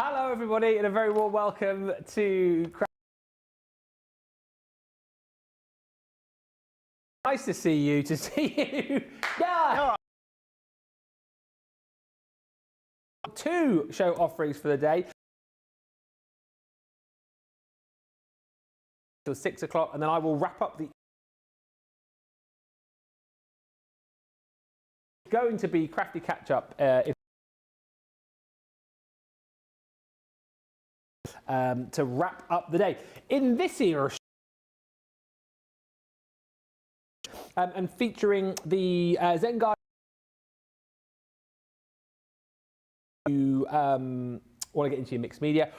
Hello everybody and a very warm welcome to Nice to see you, Yeah! Two show offerings for the day. Till 6 o'clock, and then I will wrap up the going to be crafty catch-up to wrap up the day. In this era, and featuring the Zen Garden. You want to get into your mixed media.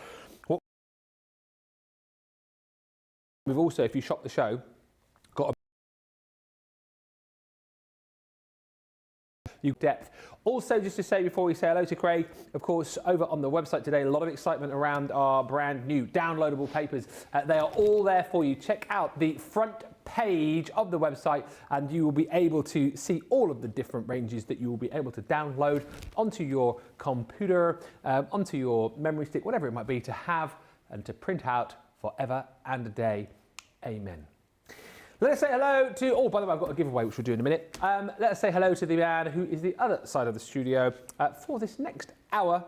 We've also, if you shop the show, got a depth. Also, just to say before we say hello to Craig, of course, over on the website today, a lot of excitement around our brand new downloadable papers. They are all there for you. Check out the front page of the website and you will be able to see all of the different ranges that you will be able to download onto your computer, onto your memory stick, whatever it might be, to have and to print out forever and a day. Amen. Let us say hello to, oh, by the way, I've got a giveaway which we'll do in a minute. Let us say hello to the man who is the other side of the studio for this next hour.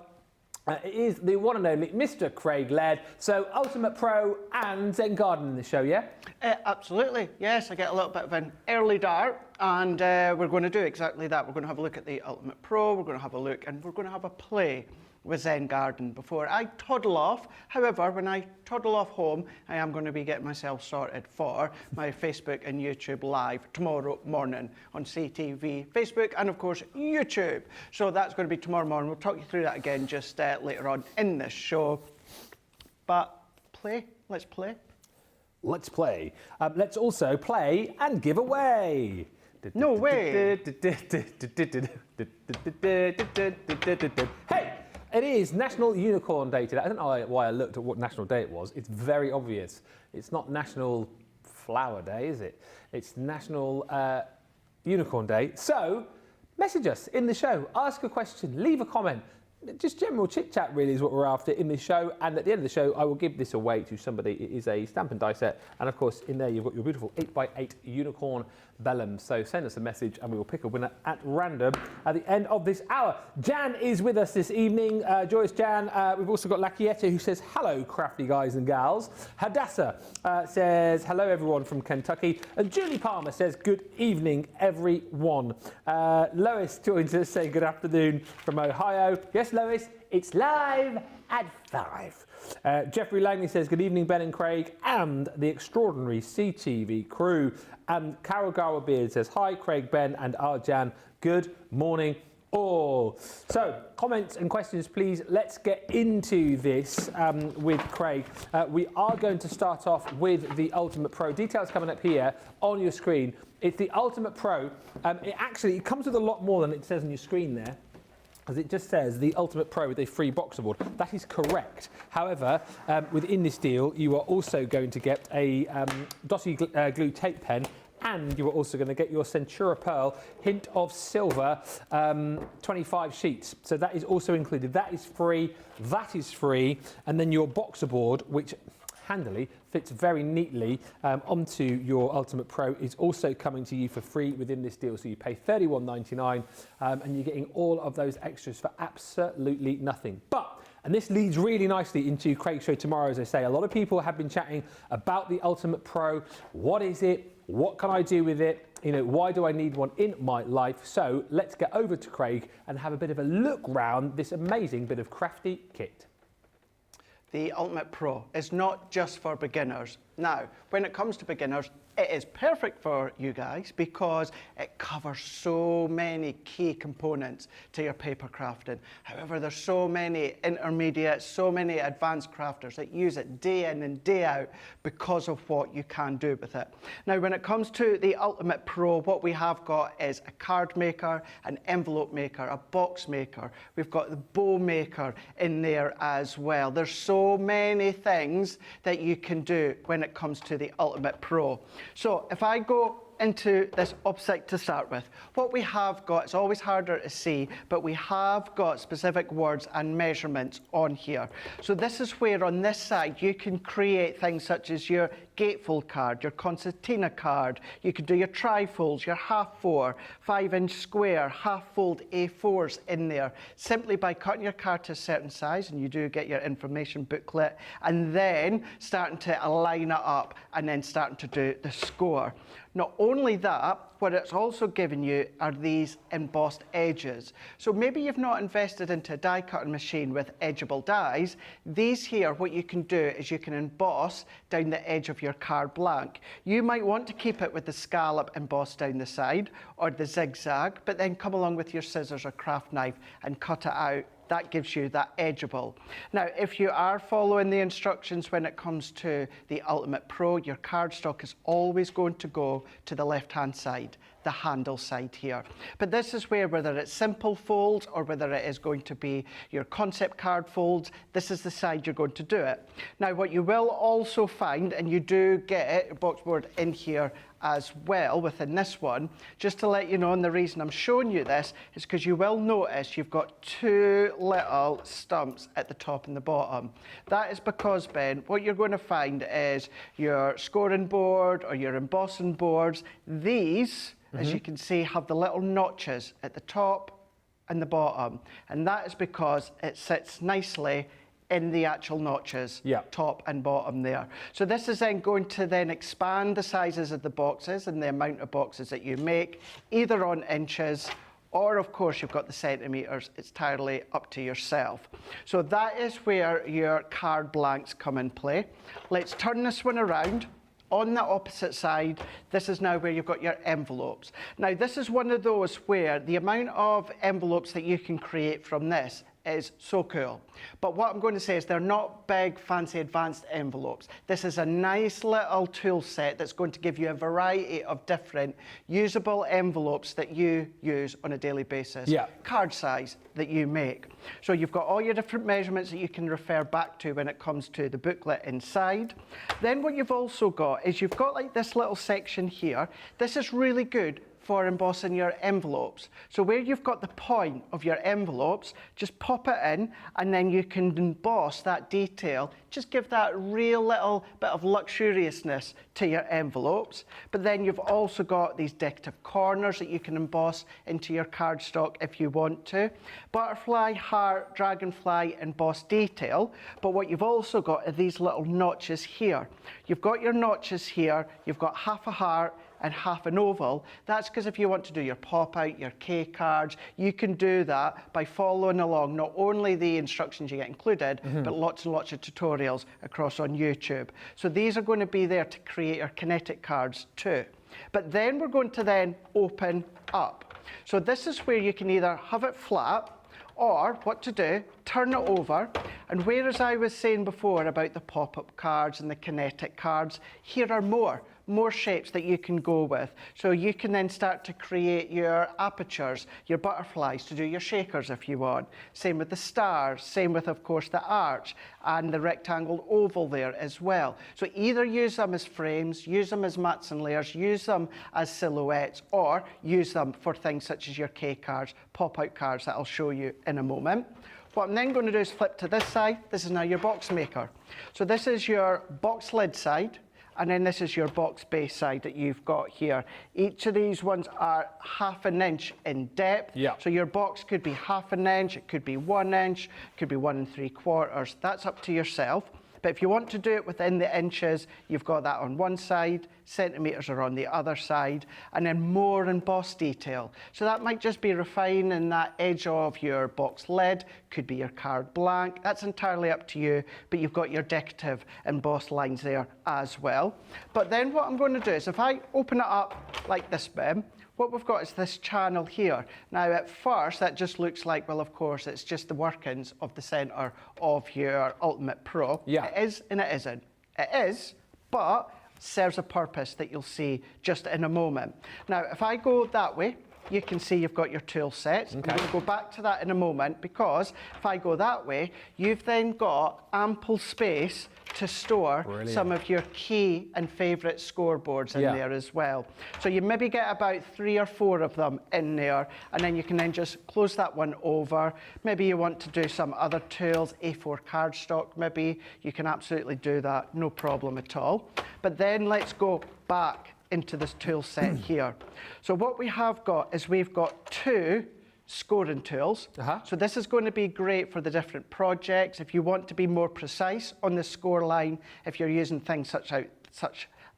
It is the one and only Mr. Craig Laird. So Ultimate Pro and Zen Garden in the show, yeah? Absolutely, yes. I get a little bit of an early dart and we're going to do exactly that. We're going to have a look at the Ultimate Pro, we're going to have a look and we're going to have a play with Zen Garden before I toddle off. However, when I toddle off home, I am going to be getting myself sorted for my Facebook and YouTube live tomorrow morning on CTV, Facebook, and of course YouTube. So that's going to be tomorrow morning. We'll talk you through that again just later on in this show. But let's play. Let's play. Let's also play and give away. No way. Hey! It is National Unicorn Day today. I don't know why I looked at what national day it was. It's very obvious. It's not National Flower Day, is it? It's National Unicorn Day. So, message us in the show. Ask a question. Leave a comment. Just general chit-chat really is what we're after in this show. And at the end of the show, I will give this away to somebody. It is a stamp and die set. And of course, in there, you've got your beautiful 8x8 unicorn vellum. So send us a message and we will pick a winner at random at the end of this hour. Jan is with us this evening. Joyous Jan. We've also got Lakieta who says, hello, crafty guys and gals. Hadassah says, hello, everyone from Kentucky. And Julie Palmer says, good evening, everyone. Lois joins us saying good afternoon from Ohio. Yes, Lois, it's live at 5. Jeffrey Langley says, good evening, Ben and Craig and the extraordinary CTV crew. And Carol Garwa Beard says, hi, Craig, Ben and Arjan. Good morning, all. So, comments and questions, please. Let's get into this with Craig. We are going to start off with the Ultimate Pro. Details coming up here on your screen. It's the Ultimate Pro. It comes with a lot more than it says on your screen there, as it just says the Ultimate Pro with a free boxer board. That is correct. However, within this deal, you are also going to get a dotty glue tape pen, and you are also going to get your Centura Pearl Hint of Silver 25 sheets. So that is also included. That is free. That is free. And then your boxer board, which handily fits very neatly onto your Ultimate Pro, is also coming to you for free within this deal. So you pay $31.99 and you're getting all of those extras for absolutely nothing. And this leads really nicely into Craig's show tomorrow, as I say. A lot of people have been chatting about the Ultimate Pro. What is it? What can I do with it? You know, why do I need one in my life? So let's get over to Craig and have a bit of a look round this amazing bit of crafty kit. The Ultimate Pro is not just for beginners. Now, when it comes to beginners, it is perfect for you guys because it covers so many key components to your paper crafting. However, there's so many intermediates, so many advanced crafters that use it day in and day out because of what you can do with it. Now, when it comes to the Ultimate Pro, what we have got is a card maker, an envelope maker, a box maker. We've got the bow maker in there as well. There's so many things that you can do when it comes to the Ultimate Pro. So if I go into this opposite to start with. What we have got, it's always harder to see, but we have got specific words and measurements on here. So this is where on this side you can create things such as your gatefold card, your concertina card, you could do your trifolds, your half-4, 5-inch square, half-fold A4s in there, simply by cutting your card to a certain size, and you do get your information booklet, and then starting to align it up and then starting to do the score. Not only that, what it's also given you are these embossed edges. So maybe you've not invested into a die cutting machine with edgeable dies. These here, what you can do is you can emboss down the edge of your card blank. You might want to keep it with the scallop embossed down the side or the zigzag, but then come along with your scissors or craft knife and cut it out. That gives you that edgeable. Now, if you are following the instructions when it comes to the Ultimate Pro, your cardstock is always going to go to the left-hand side, the handle side here. But this is where, whether it's simple folds or whether it is going to be your concept card folds, this is the side you're going to do it. Now, what you will also find, and you do get a box board in here as well within this one, just to let you know, and the reason I'm showing you this is because you will notice you've got two little stumps at the top and the bottom. That is because, Ben, what you're going to find is your scoring board or your embossing boards, these, as you can see, have the little notches at the top and the bottom. And that is because it sits nicely in the actual notches, top and bottom there. So this is then going to then expand the sizes of the boxes and the amount of boxes that you make, either on inches or, of course, you've got the centimetres. It's entirely up to yourself. So that is where your card blanks come in play. Let's turn this one around. On the opposite side, this is now where you've got your envelopes. Now, this is one of those where the amount of envelopes that you can create from this is so cool. But what I'm going to say is they're not big, fancy, advanced envelopes. This is a nice little tool set that's going to give you a variety of different usable envelopes that you use on a daily basis. Card size that you make. So you've got all your different measurements that you can refer back to when it comes to the booklet inside. Then what you've also got is you've got like this little section here. This is really good for embossing your envelopes. So where you've got the point of your envelopes, just pop it in and then you can emboss that detail. Just give that real little bit of luxuriousness to your envelopes. But then you've also got these decorative corners that you can emboss into your cardstock if you want to. Butterfly, heart, dragonfly, embossed detail. But what you've also got are these little notches here. You've got your notches here, you've got half a heart, and half an oval. That's because if you want to do your pop-out, your K cards, you can do that by following along not only the instructions you get included, but lots and lots of tutorials across on YouTube. So these are going to be there to create your kinetic cards too. But then we're going to then open up. So this is where you can either have it flat, or what to do, turn it over, and whereas I was saying before about the pop-up cards and the kinetic cards, here are more shapes that you can go with. So you can then start to create your apertures, your butterflies, to do your shakers if you want. Same with the stars, same with, of course, the arch and the rectangle oval there as well. So either use them as frames, use them as mats and layers, use them as silhouettes, or use them for things such as your K cards, pop-out cards that I'll show you in a moment. What I'm then going to do is flip to this side. This is now your box maker. So this is your box lid side, and then this is your box base side that you've got here. Each of these ones are ½ an inch in depth. So your box could be ½ an inch, it could be 1 inch, it could be 1 3/4. That's up to yourself. But if you want to do it within the inches, you've got that on one side, centimetres are on the other side, and then more embossed detail. So that might just be refining that edge of your box lid, could be your card blank. That's entirely up to you, but you've got your decorative embossed lines there as well. But then what I'm going to do is if I open it up like this, Ben, what we've got is this channel here. Now, at first, that just looks like, well, of course, it's just the workings of the centre of your Ultimate Pro. It is and it isn't. It is, but serves a purpose that you'll see just in a moment. Now, if I go that way, you can see you've got your tool sets. Okay. I'm going to go back to that in a moment, because if I go that way, you've then got ample space to store Brilliant. some of your key and favourite scoreboards in there as well. So you maybe get about 3 or 4 of them in there, and then you can then just close that one over. Maybe you want to do some other tools, A4 cardstock maybe, you can absolutely do that, no problem at all. But then let's go back into this tool set here. So what we have got is we've got 2 scoring tools. So this is going to be great for the different projects. If you want to be more precise on the score line, if you're using things such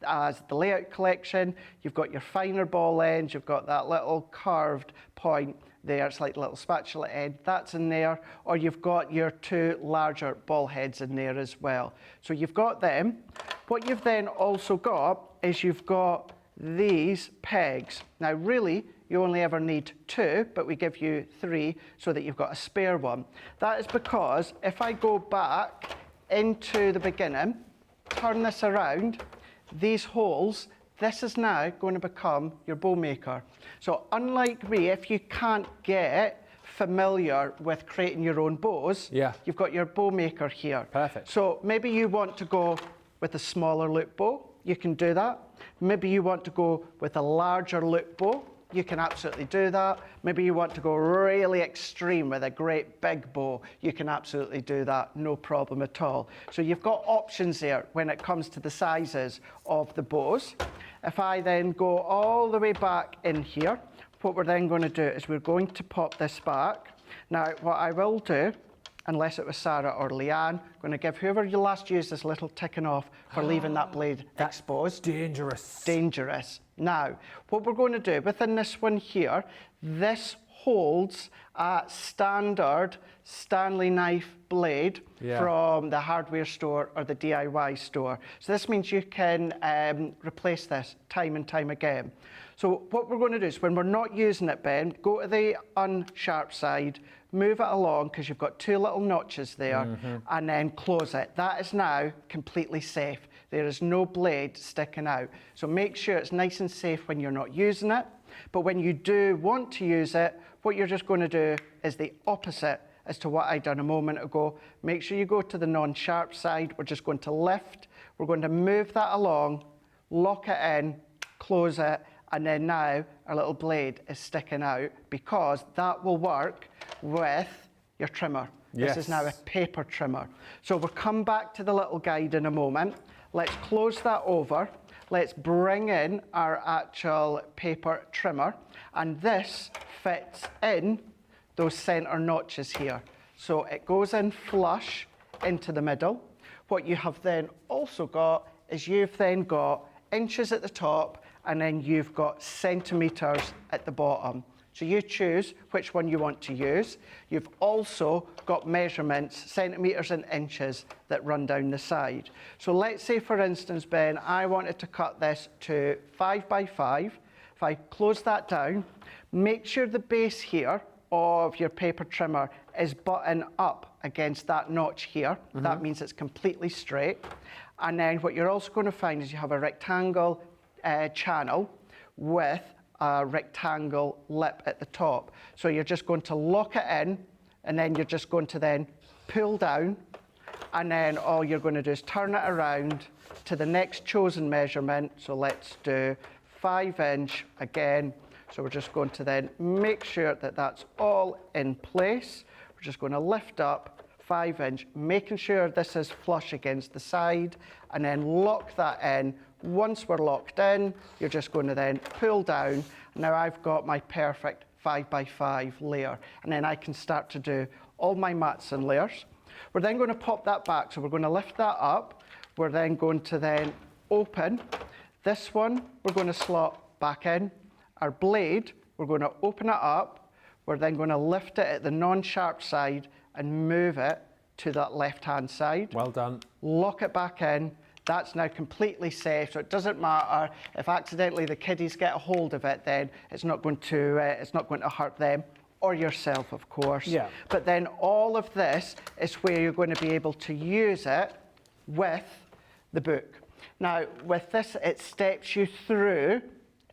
as the Layout collection, you've got your finer ball ends, you've got that little carved point there, it's like a little spatula end, that's in there, or you've got your 2 larger ball heads in there as well. So you've got them. What you've then also got is you've got these pegs. Now really, you only ever need 2, but we give you 3 so that you've got a spare one. That is because if I go back into the beginning, turn this around, these holes, this is now going to become your bow maker. So unlike me, if you can't get familiar with creating your own bows, you've got your bow maker here. Perfect. So maybe you want to go with a smaller loop bow, you can do that. Maybe you want to go with a larger loop bow, you can absolutely do that. Maybe you want to go really extreme with a great big bow, you can absolutely do that, no problem at all. So you've got options there when it comes to the sizes of the bows. If I then go all the way back in here, what we're then going to do is we're going to pop this back. Now what I will do, unless it was Sarah or Leanne, I'm going to give whoever you last used this little ticking off for leaving that blade exposed. Dangerous. Dangerous. Now, what we're going to do within this one here, this holds a standard Stanley knife blade from the hardware store or the DIY store. So this means you can replace this time and time again. So what we're going to do is when we're not using it, Ben, go to the unsharp side, move it along because you've got 2 little notches there, and then close it. That is now completely safe. There is no blade sticking out. So make sure it's nice and safe when you're not using it. But when you do want to use it, what you're just going to do is the opposite as to what I done a moment ago. Make sure you go to the non-sharp side. We're just going to lift. We're going to move that along, lock it in, close it, and then now our little blade is sticking out because that will work with your trimmer. This is now a paper trimmer. So we'll come back to the little guide in a moment. Let's close that over. Let's bring in our actual paper trimmer, and this fits in those center notches here. So it goes in flush into the middle. What you have then also got is you've then got inches at the top, and then you've got centimeters at the bottom. So you choose which one you want to use. You've also got measurements, centimeters and inches, that run down the side. So let's say, for instance, Ben, I wanted to cut this to 5 by 5. If I close that down, make sure the base here of your paper trimmer is buttoned up against that notch here. That means it's completely straight. And then what you're also going to find is you have a rectangle channel with a rectangle lip at the top. So you're just going to lock it in, and then you're just going to then pull down, and then all you're going to do is turn it around to the next chosen measurement. So let's do 5 inch again. So we're just going to then make sure that that's all in place. We're just going to lift up 5 inch, making sure this is flush against the side, and then lock that in. Once we're locked in, you're just going to then pull down. Now I've got my perfect 5 by 5 layer, and then I can start to do all my mats and layers. We're then going to pop that back, so we're going to lift that up. We're then going to then open. This one, we're going to slot back in. Our blade, we're going to open it up. We're then going to lift it at the non-sharp side and move it to that left-hand side. Well done. Lock it back in. That's now completely safe, so it doesn't matter if accidentally the kiddies get a hold of it, then it's not going to hurt them or yourself, of course. Yeah. But then all of this is where you're going to be able to use it with the book. Now, with this, it steps you through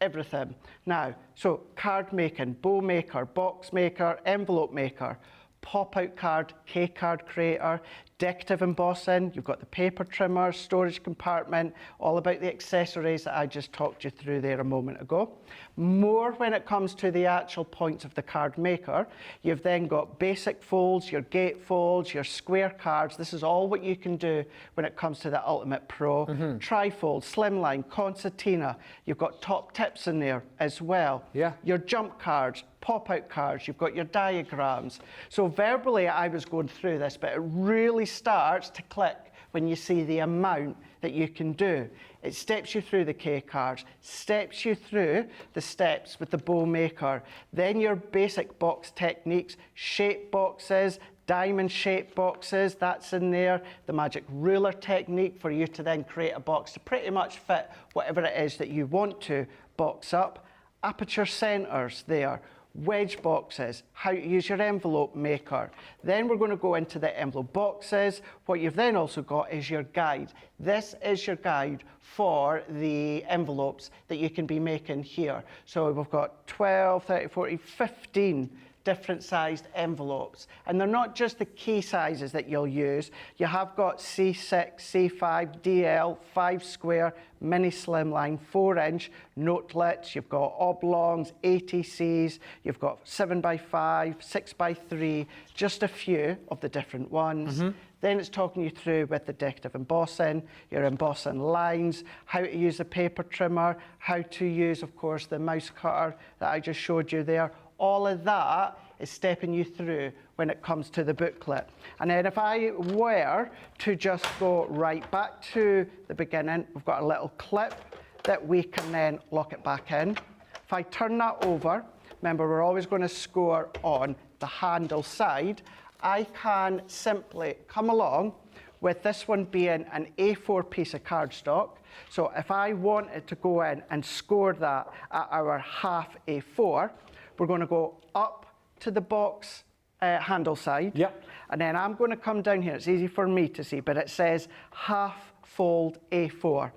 everything. Now, so card making, bow maker, box maker, envelope maker, pop-out card, K-card creator, decorative embossing, you've got the paper trimmer, storage compartment, all about the accessories that I just talked you through there a moment ago. More when it comes to the actual points of the card maker, you've then got basic folds, your gate folds, your square cards. This is all what you can do when it comes to the Ultimate Pro. Trifold, slimline, concertina. You've got top tips in there as well. Yeah. Your jump cards, pop-out cards, you've got your diagrams. So verbally I was going through this, but it really starts to click when you see the amount that you can do. It steps you through the K cards, steps you through the steps with the bow maker, then your basic box techniques, shape boxes, diamond shape boxes, that's in there, the magic ruler technique for you to then create a box to pretty much fit whatever it is that you want to box up, aperture centers there, wedge boxes, how to use your envelope maker. Then we're going to go into the envelope boxes. What you've then also got is your guide. This is your guide for the envelopes that you can be making here. So we've got 12, 30, 40, 15 different sized envelopes. And they're not just the key sizes that you'll use. You have got C6, C5, DL, 5 square, mini slimline, 4-inch, notelets, you've got oblongs, ATCs, you've got 7x5, 6x3, just a few of the different ones. Then it's talking you through with the decorative embossing, your embossing lines, how to use the paper trimmer, how to use, of course, the mouse cutter that I just showed you there. All of that is stepping you through when it comes to the booklet. And then if I were to just go right back to the beginning, we've got a little clip that we can then lock it back in. If I turn that over, remember we're always going to score on the handle side, I can simply come along with this one being an A4 piece of cardstock. So if I wanted to go in and score that at our half A4, we're going to go up to the box handle side. Yep. And then I'm going to come down here. It's easy for me to see, but it says half fold A4.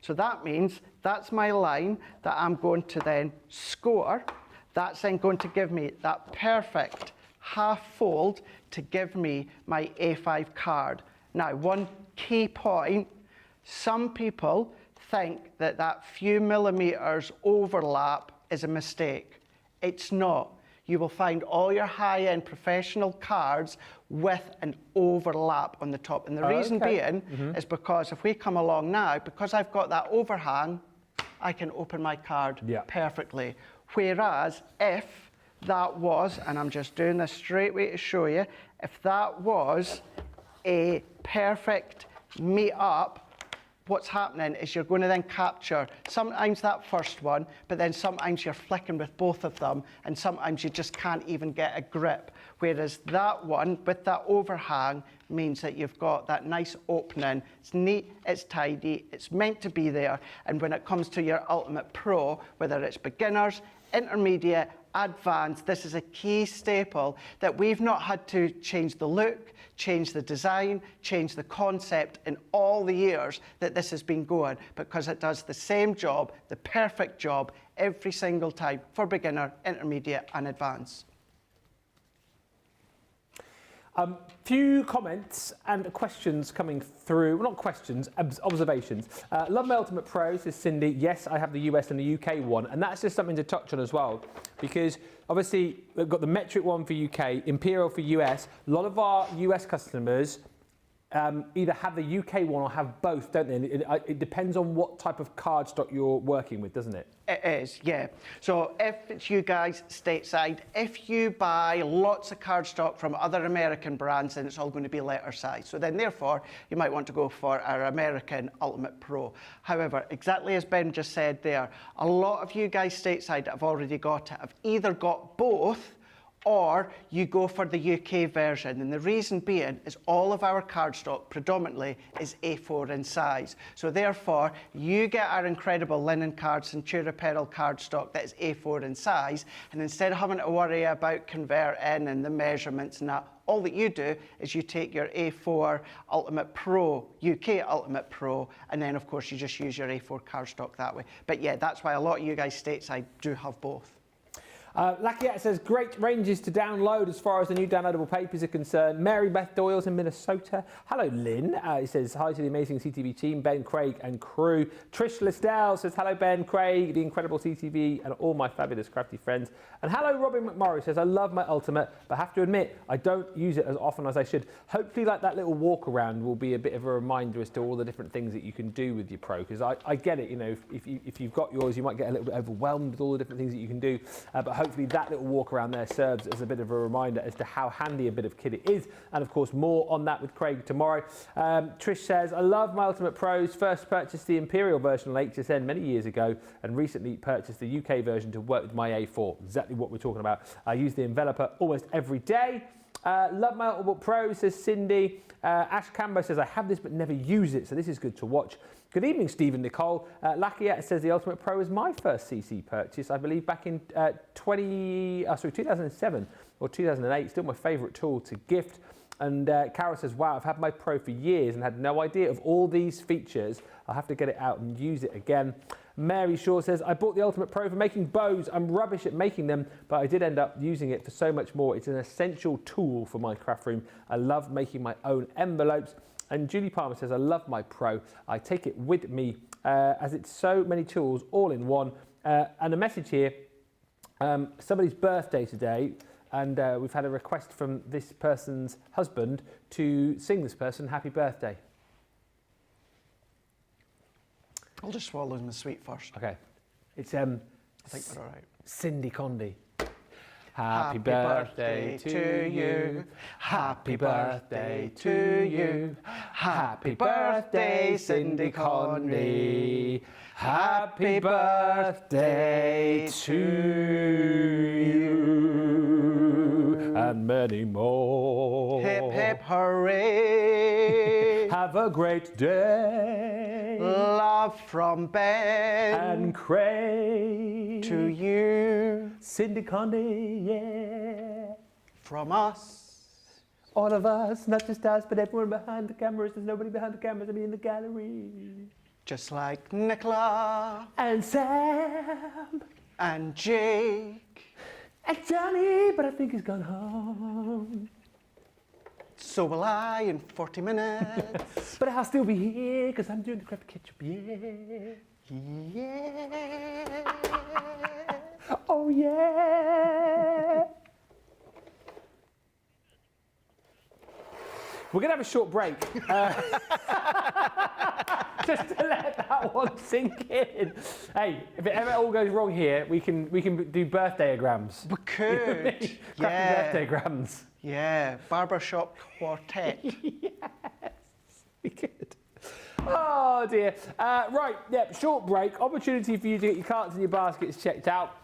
So that means that's my line that I'm going to then score. That's then going to give me that perfect half fold to give me my A5 card. Now, one key point, some people think that that few millimeters overlap is a mistake. It's not. You will find all your high-end professional cards with an overlap on the top. And the reason being is because if we come along now, because I've got that overhang, I can open my card perfectly. Whereas if that was, and I'm just doing this straight way to show you, if that was a perfect meet up, what's happening is you're going to then capture sometimes that first one, but then sometimes you're flicking with both of them, and sometimes you just can't even get a grip. Whereas that one with that overhang means that you've got that nice opening. It's neat, it's tidy, it's meant to be there. And when it comes to your Ultimate Pro, whether it's beginners, intermediate, advanced, this is a key staple that we've not had to change the look, change the design, change the concept in all the years that this has been going, because it does the same job, the perfect job, every single time for beginner, intermediate and advanced. Few comments and questions coming through. Well, not questions, observations. Love my Ultimate Pro, says Cindy. Yes, I have the US and the UK one, and that's just something to touch on as well, because obviously we've got the metric one for UK, Imperial for US. A lot of our US customers either have the UK one or have both, don't they? And it depends on what type of cardstock you're working with, doesn't it? It is, yeah. So if it's you guys stateside, if you buy lots of cardstock from other American brands, then it's all going to be letter size. So then therefore, you might want to go for our American Ultimate Pro. However, exactly as Ben just said there, a lot of you guys stateside that have already got it have either got both, or you go for the UK version. And the reason being is all of our cardstock predominantly is A4 in size. So therefore, you get our incredible linen card Centura Pearl cardstock that is A4 in size, and instead of having to worry about converting and the measurements and that, all that you do is you take your A4 Ultimate Pro, UK Ultimate Pro, and then of course you just use your A4 cardstock that way. But yeah, that's why a lot of you guys stateside do have both. Lackiette says, great ranges to download as far as the new downloadable papers are concerned. Mary Beth Doyle's in Minnesota. Hello, Lynn. He says, hi to the amazing CTV team, Ben, Craig and crew. Trish Lisdale says, hello, Ben, Craig, the incredible CTV and all my fabulous crafty friends. And hello, Robin McMurray says, I love my Ultimate, but have to admit, I don't use it as often as I should. Hopefully, like that little walk around will be a bit of a reminder as to all the different things that you can do with your Pro, because I get it, you know, if you've got yours, you might get a little bit overwhelmed with all the different things that you can do, but hopefully that little walk around there serves as a bit of a reminder as to how handy a bit of kit it is. And of course, more on that with Craig tomorrow. Trish says, I love my Ultimate Pros. First purchased the Imperial version on HSN many years ago and recently purchased the UK version to work with my A4. Exactly what we're talking about. I use the enveloper almost every day. Love my Ultimate Pro, says Cindy. Ash Cambo says, I have this but never use it, so this is good to watch. Good evening, Stephen Nicole. Lackiette says the Ultimate Pro was my first CC purchase, I believe back in 2007 or 2008. Still my favourite tool to gift. And Carol says, wow, I've had my Pro for years and had no idea of all these features. I'll have to get it out and use it again. Mary Shaw says, I bought the Ultimate Pro for making bows. I'm rubbish at making them, but I did end up using it for so much more. It's an essential tool for my craft room. I love making my own envelopes. And Julie Palmer says, I love my Pro. I take it with me as it's so many tools all in one. And a message here, somebody's birthday today, and we've had a request from this person's husband to sing this person happy birthday. I'll just swallow my sweet first. Okay. It's I think we're all right. Cindy Condy. Happy birthday to you. Happy birthday to you. Happy birthday, Cindy Condy. Happy birthday to you. And many more. Hip, hip, hooray. Have a great day. Love from Ben And Craig. to you. Cindy Condy, yeah. From us. All of us, not just us, but everyone behind the cameras. There's nobody behind the cameras, I mean in the gallery. Just like Nicola. And Sam. And Jake. And Johnny, but I think he's gone home. So will I in 40 minutes. But I'll still be here, because I'm doing the crafty ketchup, yeah. Yeah. Oh, yeah. We're going to have a short break. Just to let that one sink in. Hey, if it ever all goes wrong here, we can do birthday-grams. We could. Crafty Yeah. birthday-grams. Yeah. Barbershop quartet. Yes, we could. Oh dear. Right, yeah, short break. Opportunity for you to get your carts and your baskets checked out.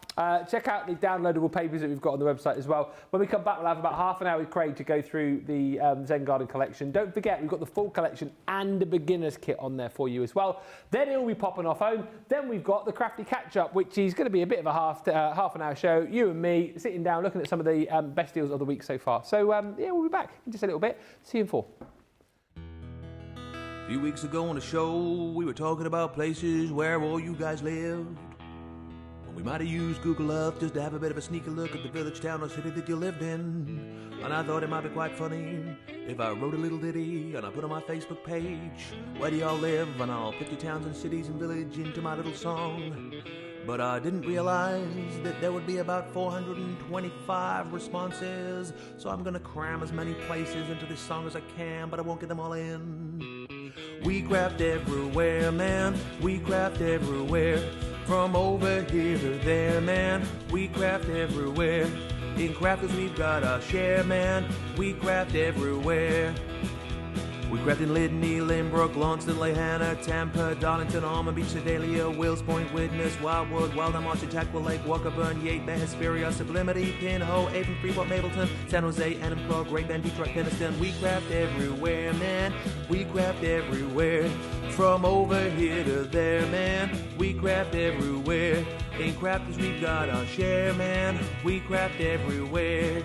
Check out the downloadable papers that we've got on the website as well. When we come back, we'll have about half an hour with Craig to go through the Zen Garden Collection. Don't forget, we've got the full collection and the beginner's kit on there for you as well. Then he'll be popping off home. Then we've got the crafty catch-up, which is going to be a bit of a half an hour show. You and me sitting down, looking at some of the best deals of the week so far. So, yeah, we'll be back in just a little bit. See you in 4. A few weeks ago on the show, we were talking about places where all you guys lived. Well, we might have used Google Earth just to have a bit of a sneaky look at the village, town, or city that you lived in. And I thought it might be quite funny if I wrote a little ditty and I put on my Facebook page, where do y'all live? And I'll put your towns and cities and village into my little song. But I didn't realize that there would be about 425 responses, so I'm gonna cram as many places into this song as I can, but I won't get them all in. We craft everywhere, man, we craft everywhere. From over here to there, man, we craft everywhere. In crafters we've got our share, man, we craft everywhere. We craft in Lydney, Lynbrook, Launceston, Lehana, Tampa, Darlington, Almond Beach, Sedalia, Wills Point, Widnes, Wildwood, Wildham, Architectural Lake, Walkerburn, Yate, Bay, Hesperia, Sublimity, Pinho, Avon, Freeport, Mapleton, San Jose, Enumclaw, Great Bend, Detroit, Keniston. We craft everywhere, man, we craft everywhere. From over here to there, man, we craft everywhere. In crafters we've got our share, man, we craft everywhere.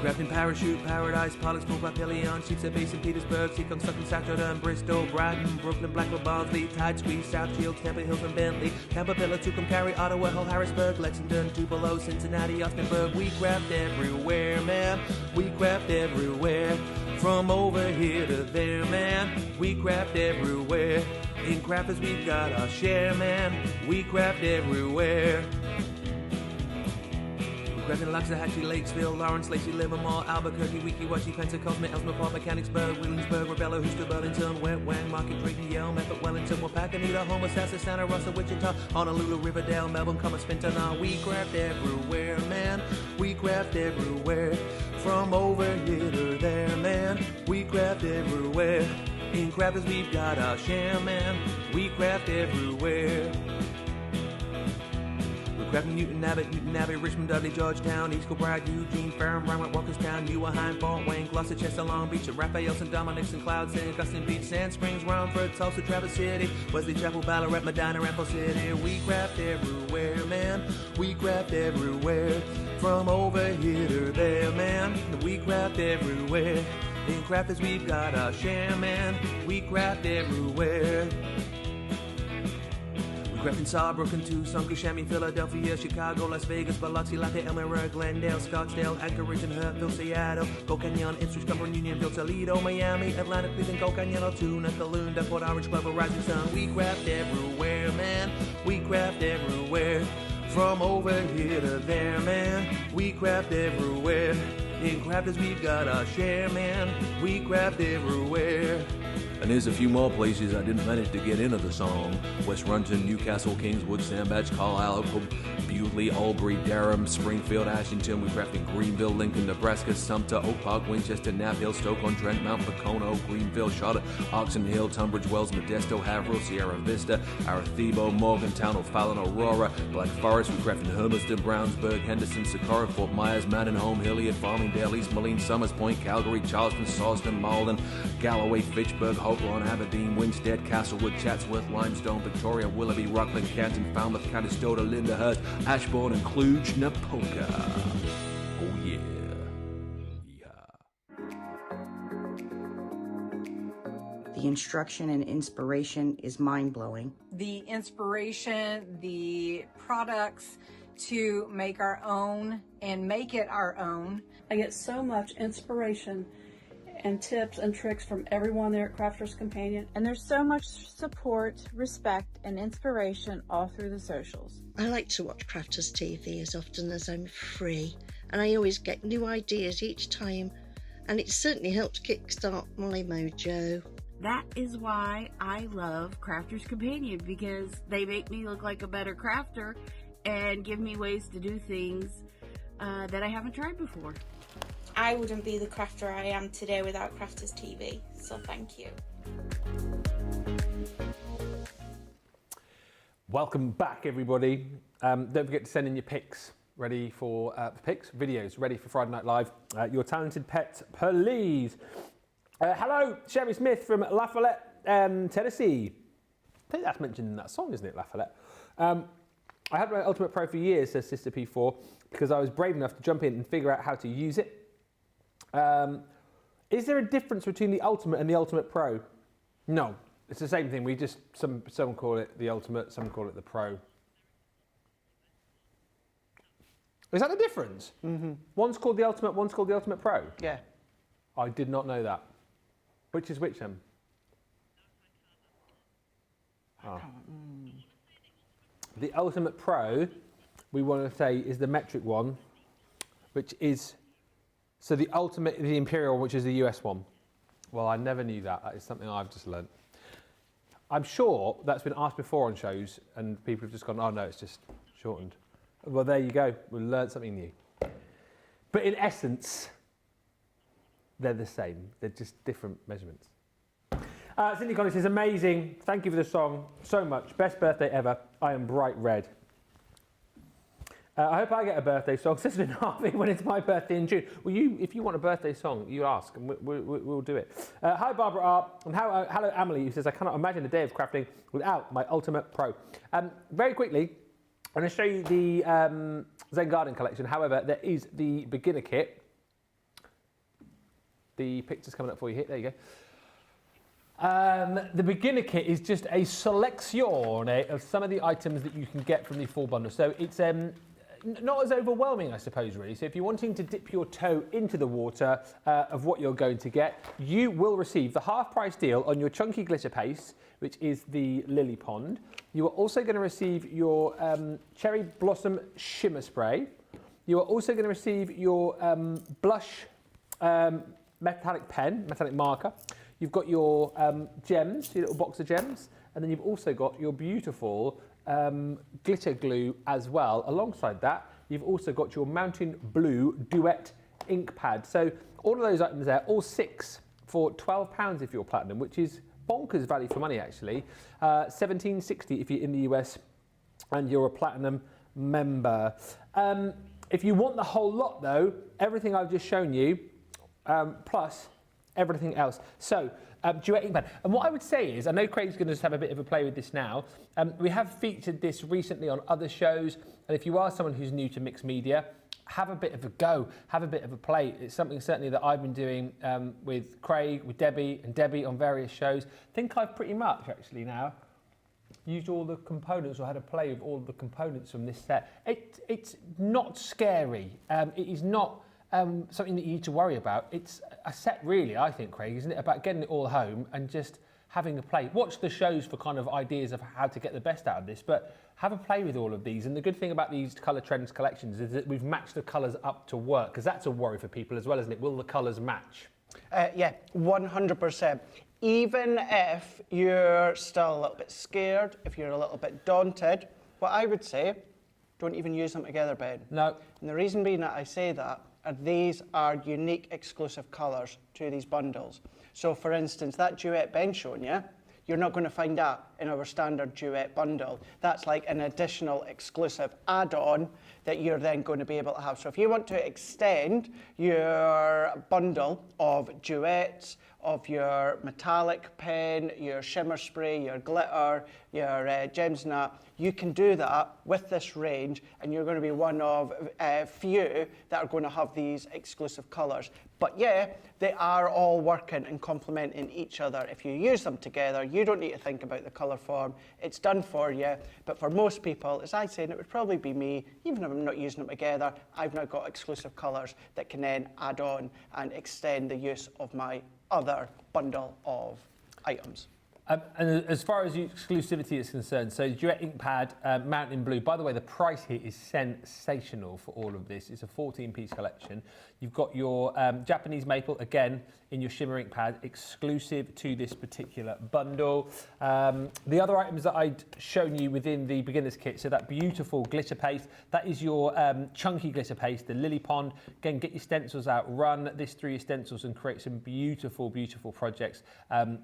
Crafting parachute, paradise, pilots moved by Pelion, sheets at base in Petersburg, Seacon, Sutton, Saturday, Bristol, Brighton, Brooklyn, Blackwood, Barnsley, Tide Squeeze, South Shields, Temple Hills and Bentley, Tampa, Pillar, Tucum, Cary, Ottawa, Hull, Harrisburg, Lexington, Tupelo, Cincinnati, Austinburg. We craft everywhere, man. We craft everywhere. From over here to there, man. We craft everywhere. In crafters we've got our share, man. We craft everywhere. Crafting Loxahatchee, Lakesville, Lawrence, Lacey, Livermore, Albuquerque, Weeki-Wachee, Pensacola, Ellsworth Park, Mechanicsburg, Williamsburg, Rebella, Houston, Burlington, Wet Wang, Market, Drayton, Yale, Medford, Wellington, Wapakoneta, Homer, Sassa, Santa Rosa, Wichita, Honolulu, Riverdale, Melbourne, Commerce, Fintana. We craft everywhere, man. We craft everywhere. From over here to there, man. We craft everywhere. In crafters we've got our share, man. We craft everywhere. Crafting Newton Abbey, Richmond, Dudley, Georgetown, East Kilbride, Eugene, Ferrum, Rhinebeck, Walkerstown, Newarheim, Fort Wayne, Gloucester, Chester, Long Beach, Raphael, St. Dominic's and Cloud, St. Augustine Beach, Sand Springs, Romford, Tulsa, Traverse City, Wesley Chapel, Ballarat, Medina, Ramble City. We craft everywhere, man. We craft everywhere. From over here to there, man. We craft everywhere. In crafters we've got our share, man. We craft everywhere. Crafting Sawbrooke, Tucson, Kissimmee, Philadelphia, Chicago, Las Vegas, Biloxi, Latte, Elmira, Glendale, Scottsdale, Anchorage, and Hurtville, Seattle, Gold Canyon, Ipswich, Cumberland, Unionville, Toledo, Miami, Atlanta, Cleveland, Gold Canyon, Altoona, Calounda, Port Orange, Glover, Rising Sun. We craft everywhere, man. We craft everywhere. From over here to there, man. We craft everywhere. In crafters we've got our share, man. We craft everywhere. And there's a few more places I didn't manage to get into the song. West Runton, Newcastle, Kingswood, Sandbach, Carlisle, Bewdley, Albury, Durham, Springfield, Ashington. We craft in Greenville, Lincoln, Nebraska, Sumter, Oak Park, Winchester, Knapp Stoke-on-Trent, Mount Pocono, Greenville, Charlotte, Oxon Hill, Tunbridge Wells, Modesto, Haverhill, Sierra Vista, Arecibo, Morgantown, O'Fallon, Aurora, Black Forest. We craft in Hermiston, Brownsburg, Henderson, Socorro, Fort Myers, Mandenholm, Hilliard, Farmingdale, East Moline, Summers Point, Calgary, Charleston, Sawston, Malden, Galloway, Fitchburg, Hope Lawn, Aberdeen, Winstead, Castlewood, Chatsworth, Limestone, Victoria, Willoughby, Rockland, Canton, Falmouth, Conestoga, Lyndhurst, Ashbourne, and Cluj-Napoca. Oh yeah. The instruction and inspiration is mind-blowing. The inspiration, the products to make our own and make it our own. I get so much inspiration and tips and tricks from everyone there at Crafters Companion. And there's so much support, respect, and inspiration all through the socials. I like to watch Crafters TV as often as I'm free, and I always get new ideas each time, and it certainly helps kickstart my mojo. That is why I love Crafters Companion, because they make me look like a better crafter and give me ways to do things that I haven't tried before. I wouldn't be the crafter I am today without Crafters TV, so thank you. Welcome back, everybody. Don't forget to send in your pics, ready for videos ready for Friday Night Live. Your talented pet, please. Hello, Sherry Smith from Lafayette, Tennessee. I think that's mentioned in that song, isn't it, Lafayette? I had my Ultimate Pro for years, says Sister P4, because I was brave enough to jump in and figure out how to use it. Is there a difference between the Ultimate and the Ultimate Pro? No, it's the same thing. We just, some call it the Ultimate, some call it the Pro. Is that the difference? Mm-hmm. One's called the Ultimate, one's called the Ultimate Pro? Yeah. I did not know that. Which is which then? Oh. The Ultimate Pro, we want to say, is the metric one, which is, so the Ultimate, the Imperial, which is the US one. Well, I never knew that. That is something I've just learnt. I'm sure that's been asked before on shows and people have just gone, oh no, it's just shortened. Well, there you go. We'll learn something new. But in essence, they're the same. They're just different measurements. Cindy Collins says, amazing. Thank you for the song so much. Best birthday ever. I am bright red. I hope I get a birthday song, Sister and Harvey, when it's my birthday in June. Well, if you want a birthday song, you ask, and we'll do it. Hi, Barbara R. And hello, Emily, who says, I cannot imagine a day of crafting without my Ultimate Pro. Very quickly, I'm going to show you the Zen Garden Collection. However, there is the beginner kit, The picture's coming up for you here. There you go. The beginner kit is just a selection of some of the items that you can get from the full bundle. So it's not as overwhelming, I suppose, really. So if you're wanting to dip your toe into the water of what you're going to get, you will receive the half-price deal on your chunky glitter paste, which is the Lily Pond. You are also going to receive your Cherry Blossom Shimmer Spray. You are also going to receive your blush metallic pen, metallic marker. You've got your gems, your little box of gems, and then you've also got your beautiful glitter glue as well. Alongside that, you've also got your Mountain Blue Duet Inkpad. So all of those items there, all 6 for £12 if you're platinum, which is bonkers value for money actually. $17.60 if you're in the US and you're a platinum member. If you want the whole lot though, everything I've just shown you, plus everything else. So, Duet Inkpad. And what I would say is, I know Craig's going to just have a bit of a play with this now. We have featured this recently on other shows. And if you are someone who's new to mixed media, have a bit of a go, have a bit of a play. It's something certainly that I've been doing with Craig, with Debbie, and Debbie on various shows. I think I've pretty much actually now used all the components or had a play with all the components from this set. It's not scary. It is not something that you need to worry about. It's a set really, I think, Craig, isn't it? About getting it all home and just having a play. Watch the shows for kind of ideas of how to get the best out of this, but have a play with all of these. And the good thing about these Colour Trends collections is that we've matched the colours up to work, because that's a worry for people as well, isn't it? Will the colours match? Yeah, 100%. Even if you're still a little bit scared, if you're a little bit daunted, what I would say, don't even use them together, Ben. No. And the reason being that I say that, these are unique exclusive colours to these bundles. So for instance, that Duet Ben showing you, you're not going to find that in our standard Duet bundle. That's like an additional exclusive add-on that you're then going to be able to have. So if you want to extend your bundle of duets, of your metallic pen, your shimmer spray, your glitter, your gems and that, you can do that with this range, and you're going to be one of few that are going to have these exclusive colours. But yeah, they are all working and complementing each other. If you use them together, you don't need to think about the colour form. It's done for you. But for most people, as I say, and it would probably be me, even if I'm not using them together, I've now got exclusive colours that can then add on and extend the use of my other bundle of items. And as far as exclusivity is concerned, so Duet Inkpad, Mountain Blue, by the way, the price here is sensational for all of this. It's a 14-piece collection. You've got your Japanese Maple, again, in your Shimmer Inkpad, exclusive to this particular bundle. The other items that I'd shown you within the beginner's kit, so that beautiful glitter paste, that is your chunky glitter paste, the Lily Pond. Again, get your stencils out, run this through your stencils and create some beautiful, beautiful projects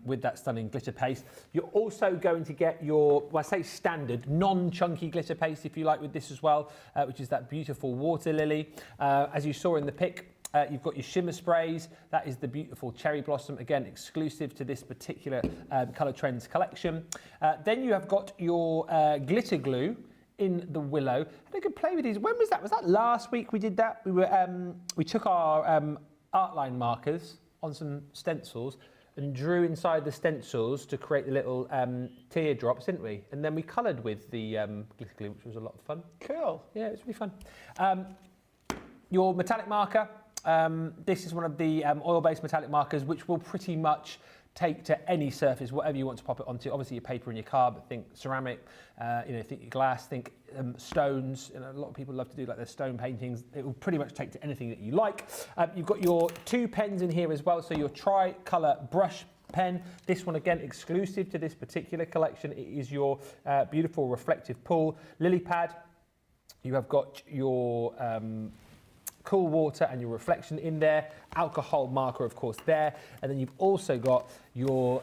with that stunning glitter paste. You're also going to get your, well, I say standard, non-chunky glitter paste, if you like, with this as well, which is that beautiful water lily. As you saw in the pic, you've got your Shimmer Sprays. That is the beautiful Cherry Blossom, again, exclusive to this particular Colour Trends collection. Then you have got your glitter glue in the Willow. And I could play with these. When was that? Was that last week we did that? We took our art line markers on some stencils and drew inside the stencils to create the little teardrops, didn't we? And then we coloured with the glitter glue, which was a lot of fun. Cool. Yeah, it was really fun. Your metallic marker. This is one of the oil-based metallic markers, which will pretty much take to any surface, whatever you want to pop it onto. Obviously, your paper and your card, but think ceramic, think your glass, think stones. A lot of people love to do like their stone paintings. It will pretty much take to anything that you like. You've got your 2 pens in here as well. So your TriColour brush pen. This one, again, exclusive to this particular collection. It is your beautiful reflective pull lily pad. You have got your cool water and your reflection in there, alcohol marker, of course, there. And then you've also got your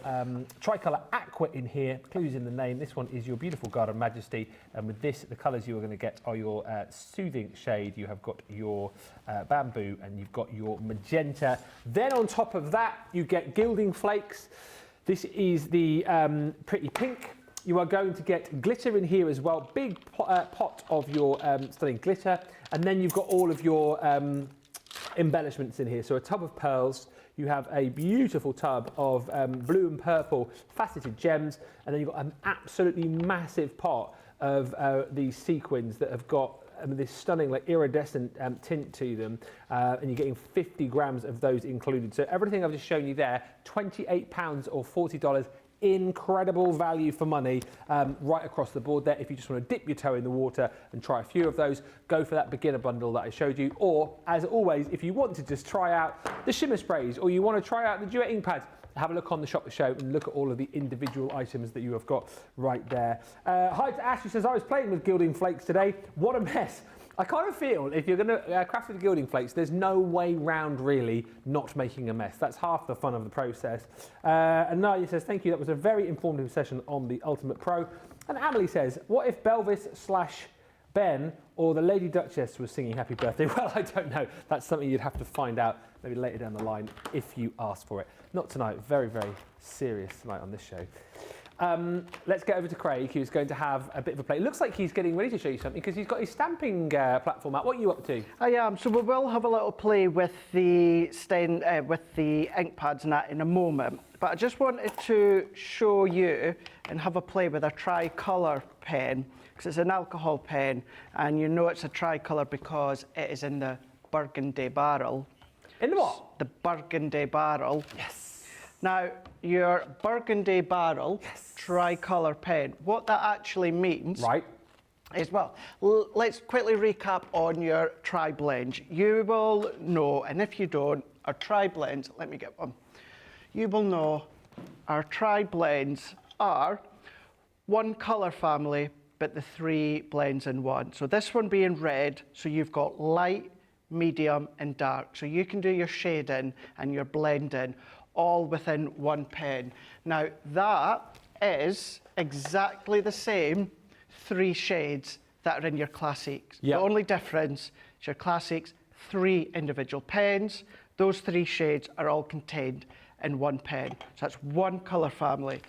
TriColour Aqua in here, clues in the name. This one is your beautiful Garden Majesty. And with this, the colours you're going to get are your soothing shade. You have got your bamboo and you've got your magenta. Then on top of that, you get gilding flakes. This is the pretty pink. You are going to get glitter in here as well, big pot of your stunning glitter, and then you've got all of your embellishments in here. So a tub of pearls, You have a beautiful tub of blue and purple faceted gems, and then you've got an absolutely massive pot of these sequins that have got this stunning like iridescent tint to them, and you're getting 50 grams of those included. So everything I've just shown you there, £28 or $40, incredible value for money right across the board there. If you just want to dip your toe in the water and try a few of those, go for that beginner bundle that I showed you. Or, as always, if you want to just try out the Shimmer Sprays, or you want to try out the Duet Inkpads, have a look on the Shop the Show and look at all of the individual items that you have got right there. Hi to Ash, who says, I was playing with gilding flakes today. What a mess. I kind of feel if you're going to craft with gilding flakes, there's no way round really not making a mess. That's half the fun of the process. And Nadia says, thank you, that was a very informative session on the Ultimate Pro. And Amelie says, what if Belvis/Ben or the Lady Duchess was singing Happy Birthday? Well, I don't know. That's something you'd have to find out maybe later down the line if you ask for it. Not tonight, very, very serious tonight on this show. Let's get over to Craig, who's going to have a bit of a play. It looks like he's getting ready to show you something because he's got his stamping platform out. What are you up to? I am. So we will have a little play with the ink pads and that in a moment. But I just wanted to show you and have a play with a TriColour pen, because it's an alcohol pen, and you know it's a TriColour because it is in the burgundy barrel. In the what? The burgundy barrel. Yes. Now, your burgundy barrel, TriColour pen, what that actually means is, well, let's quickly recap on your tri-blends. You will know, and if you don't, our tri-blends, let me get one. You will know our tri-blends are one colour family, but the 3 blends in one. So this one being red, so you've got light, medium and dark. So you can do your shading and your blending all within one pen. Now that is exactly the same 3 shades that are in your classics. Yep. The only difference is your classics, 3 individual pens. Those 3 shades are all contained in one pen. So that's one colour family.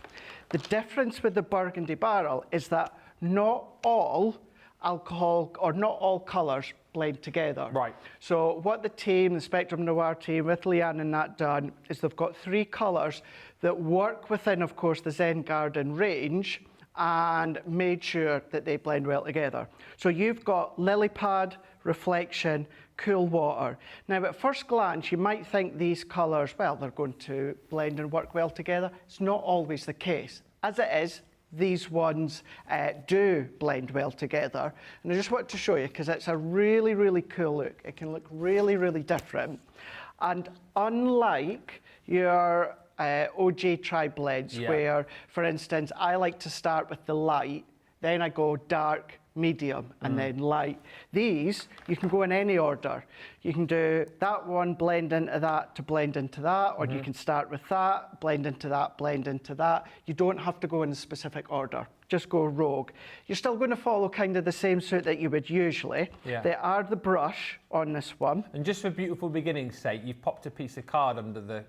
The difference with the burgundy barrel is that not all alcohol or not all colours blend together. Right. So what the team, the Spectrum Noir team with Leanne and that done is they've got 3 colours that work within, of course, the Zen Garden range and made sure that they blend well together. So you've got Lily Pad, Reflection, Cool Water. Now at first glance you might think these colours, well, they're going to blend and work well together. It's not always the case. As it is, these ones do blend well together. And I just want to show you because it's a really, really cool look. It can look really, really different. And unlike your OG tri-blends, where, for instance, I like to start with the light, then I go dark, medium, and then light. These, you can go in any order. You can do that one, blend into that to blend into that, or you can start with that, blend into that, blend into that. You don't have to go in a specific order. Just go rogue. You're still going to follow kind of the same suit that you would usually. Yeah. They are the brush on this one. And just for beautiful beginning's sake, you've popped a piece of card under the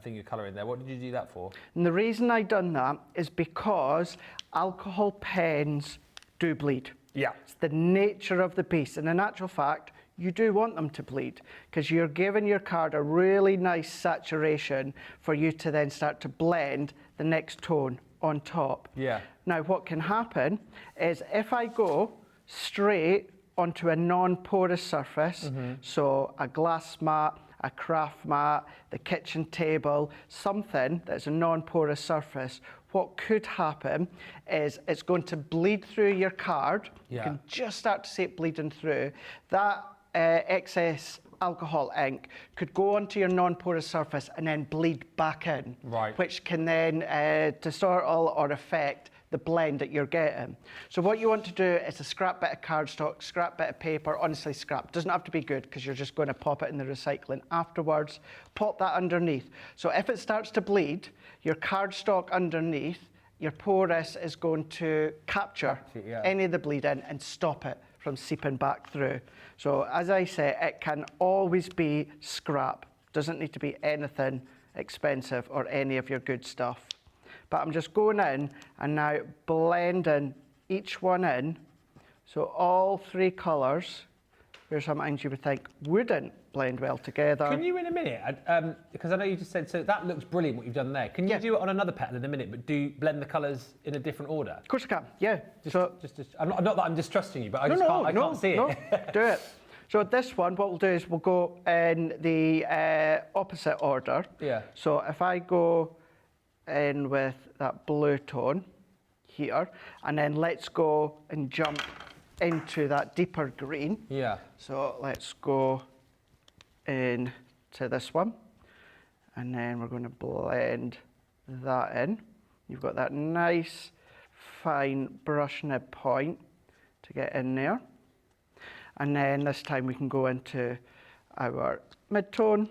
thing you're colouring there. What did you do that for? And the reason I done that is because alcohol pens do bleed. Yeah. It's the nature of the beast. And in actual fact, you do want them to bleed because you're giving your card a really nice saturation for you to then start to blend the next tone on top. Yeah. Now, what can happen is if I go straight onto a non-porous surface, so a glass mat, a craft mat, the kitchen table, something that's a non-porous surface, what could happen is it's going to bleed through your card. Yeah. You can just start to see it bleeding through. That excess alcohol ink could go onto your non-porous surface and then bleed back in, which can then distort or affect the blend that you're getting. So what you want to do is a scrap bit of cardstock, scrap bit of paper, honestly scrap. Doesn't have to be good because you're just going to pop it in the recycling afterwards. Pop that underneath. So if it starts to bleed, your cardstock underneath, your porous is going to capture any of the bleed in and stop it from seeping back through. So as I say, it can always be scrap. Doesn't need to be anything expensive or any of your good stuff. But I'm just going in and now blending each one in. So all 3 colours, where sometimes you would think wouldn't blend well together. Can you in a minute, because I know you just said, so that looks brilliant what you've done there. Can you do it on another petal in a minute, but do blend the colours in a different order? Of course I can, yeah. Not that I'm distrusting you, but I can't see it. Do it. So this one, what we'll do is we'll go in the opposite order. Yeah. So if I go in with that blue tone here, and then let's go and jump into that deeper green. Yeah. So let's go into this one, and then we're going to blend that in. You've got that nice fine brush nib point to get in there. And then this time we can go into our mid-tone.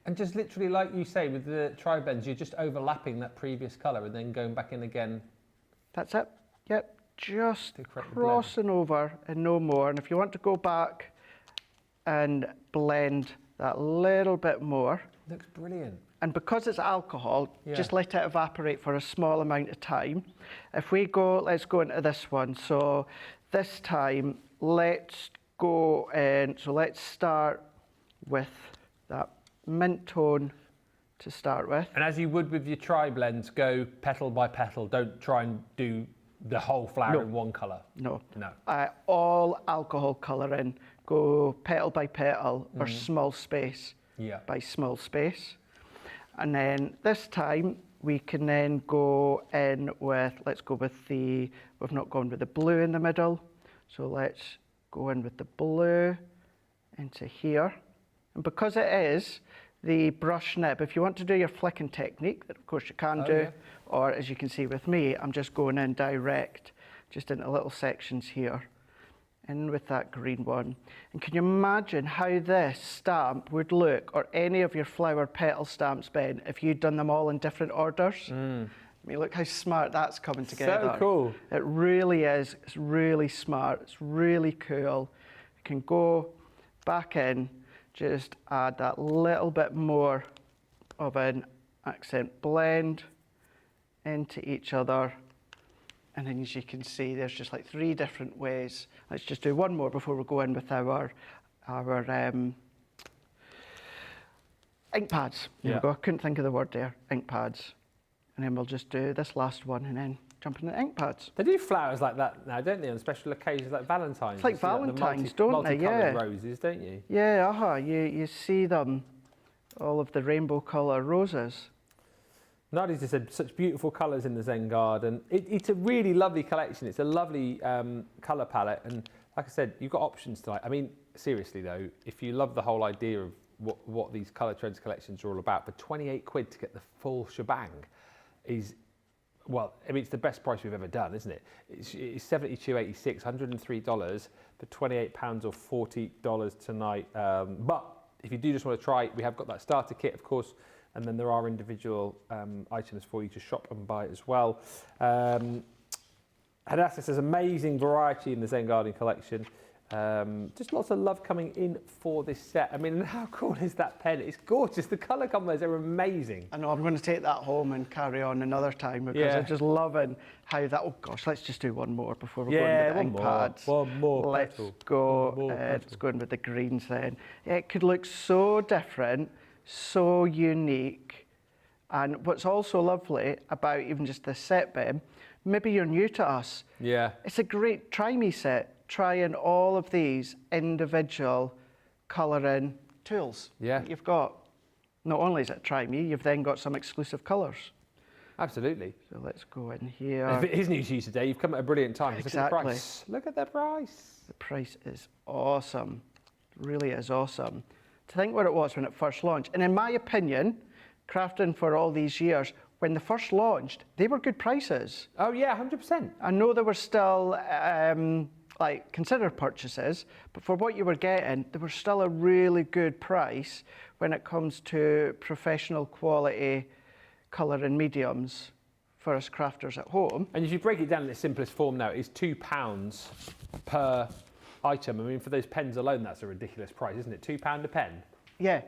And just literally, like you say, with the tri-blends, you're just overlapping that previous colour and then going back in again. That's it. Yep. Just crossing over and no more. And if you want to go back and blend that little bit more. Looks brilliant. And because it's alcohol, just let it evaporate for a small amount of time. If we go, let's go into this one. So this time, let's go in. So let's start with that mint tone to start with. And as you would with your tri-blends, go petal by petal. Don't try and do the whole flower in one colour. No. No. All alcohol colouring, go petal by petal or small space by small space. And then this time we can then go in with, let's go with the, we've not gone with the blue in the middle. So let's go in with the blue into here. And because it is the brush nib, if you want to do your flicking technique, that of course you can do, or as you can see with me, I'm just going in direct, just into little sections here, in with that green one. And can you imagine how this stamp would look, or any of your flower petal stamps, Ben, if you'd done them all in different orders? I mean, look how smart that's coming together. So cool. It really is. It's really smart. It's really cool. You can go back in, just add that little bit more of an accent blend into each other. And then as you can see, there's just like 3 different ways. Let's just do one more before we go in with our ink pads. There we go. I couldn't think of the word there. Ink pads. And then we'll just do this last one and then jump into the ink pads. They do flowers like that now, don't they, on special occasions like Valentine's? It's like Valentine's, don't they? Multicoloured roses, don't you? Yeah, you see them, all of the rainbow colour roses. Nadia's just said such beautiful colours in the Zen Garden. It's a really lovely collection. It's a lovely colour palette. And like I said, you've got options tonight. I mean, seriously though, if you love the whole idea of what these colour trends collections are all about, for 28 quid to get the full shebang is, well, I mean, it's the best price we've ever done, isn't it? It's $72.86, $103 for £28 or $40 tonight. But if you do just want to try, we have got that starter kit, of course, and then there are individual items for you to shop and buy as well. Hadassah says amazing variety in the Zen Garden collection. Just lots of love coming in for this set. I mean, how cool is that pen? It's gorgeous. The colour combos are amazing. I know, I'm going to take that home and carry on another time because I'm just loving how that, oh gosh, let's just do one more before we go into the ink pads. One more. Let's go in with the greens then. It could look so different, so unique. And what's also lovely about even just this set, Ben, maybe you're new to us. Yeah. It's a great try me set. Trying all of these individual colouring tools that you've got. Not only is it try me, you've then got some exclusive colours. Absolutely. So let's go in here. If it is new to you today, you've come at a brilliant time. Exactly. Look at the price. Look at the price. The price is awesome. It really is awesome. To think what it was when it first launched. And in my opinion, crafting for all these years, when they first launched, they were good prices. Oh yeah, 100%. I know there were still like considered purchases, but for what you were getting, they were still a really good price when it comes to professional quality colour and mediums for us crafters at home. And if you break it down in its simplest form now, it's £2 per item. I mean, for those pens alone, that's a ridiculous price, isn't it? £2 a pen? Yeah.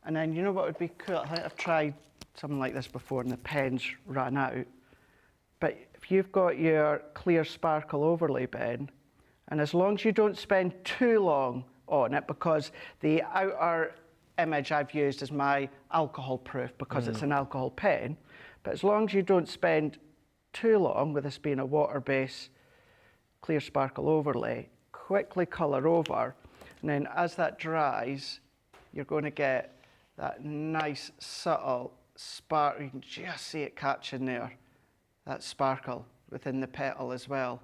And then you know what would be cool? I think I've tried something like this before and the pens ran out. But if you've got your clear sparkle overlay pen, and as long as you don't spend too long on it because the outer image I've used is my alcohol proof because it's an alcohol pen. But as long as you don't spend too long with this being a water-based clear sparkle overlay, quickly colour over, and then as that dries, you're going to get that nice subtle spark. You can just see it catching there, that sparkle within the petal as well.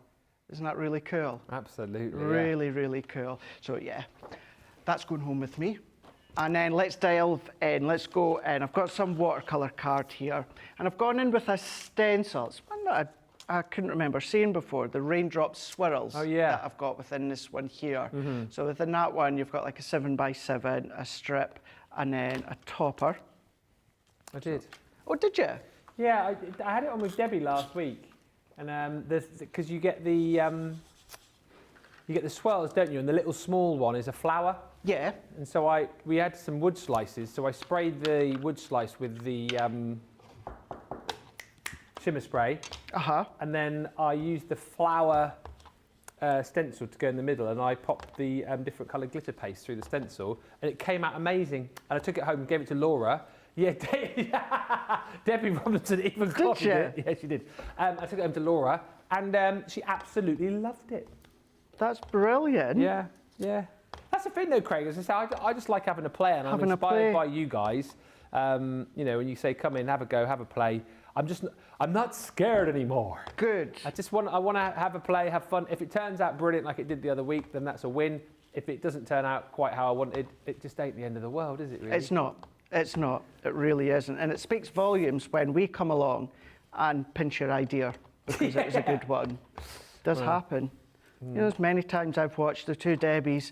Isn't that really cool? Absolutely. Really, really cool. So yeah, that's going home with me. And then let's delve in, let's go in. I've got some watercolour card here, and I've gone in with a stencil. It's one that I couldn't remember seeing before, the raindrop swirls that I've got within this one here. So within that one, you've got like a 7x7, a strip, and then a topper. I did. Oh, did you? Yeah, I had it on with Debbie last week, and because you get the swirls, don't you? And the little small one is a flower. Yeah. And so we had some wood slices, so I sprayed the wood slice with the Shimmer Spray. And then I used the flower stencil to go in the middle, and I popped the different coloured glitter paste through the stencil, and it came out amazing. And I took it home and gave it to Laura. Yeah, Debbie Robinson even copied it. Yeah, she did. I took it home to Laura, and she absolutely loved it. That's brilliant. Yeah, yeah. That's the thing though, Craig, as I say, I just like having a play, and I'm inspired by you guys. You know, when you say come in, have a go, have a play, I'm not scared anymore. Good. I want to have a play, have fun. If it turns out brilliant like it did the other week, then that's a win. If it doesn't turn out quite how I wanted, it just ain't the end of the world, is it really? It's not. It's not. It really isn't. And it speaks volumes when we come along and pinch your idea because it was a good one. It does happen. You know, there's many times I've watched the two Debbies,